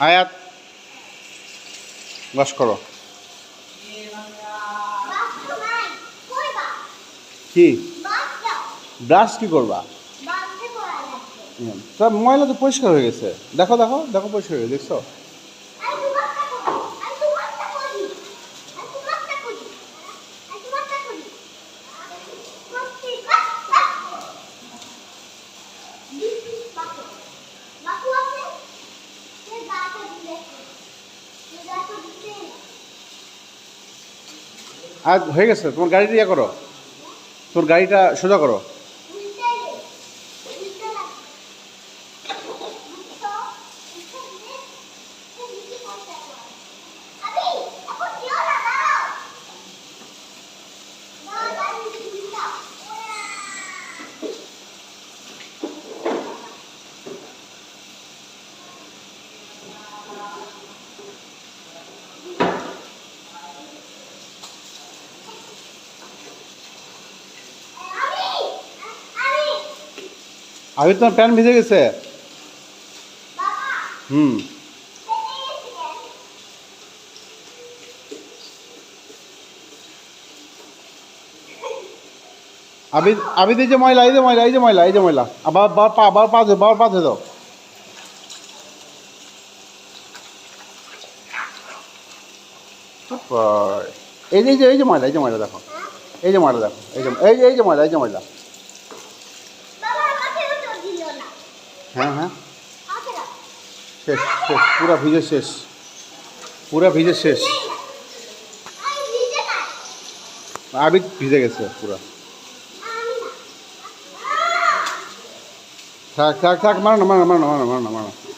আয়াত বাস করো। কি ব্রাশ কি করবা? তা ময়লা তো পরিষ্কার হয়ে গেছে। দেখো দেখো দেখো পরিষ্কার হয়ে গেছে, দেখছো? আর হয়ে গেছে, তোমার গাড়িটা ইয়ে করো, তোর গাড়িটা সোজা করো। আমি তোমার প্যান্ট ভিজে গেছে। হুম আবিদ এই যে ময়লা, এই যে ময়লা, এই যে ময়লা, এই যে ময়লা। আবার আবার পা ধুয়ে দাও। এই যে ময়লা, এই যে ময়লা দেখো, এই যে ময়লা দেখো, এই যে ময়লা, এই যে ময়লা। হ্যাঁ হ্যাঁ শেষ শেষ, পুরা ভিজে শেষ, পুরা ভিজে শেষ। আবিদ ভিজে গেছে পুরা। থাক থাক থাক, মারো না মারো না মারো না মারো না মারো না মারো না।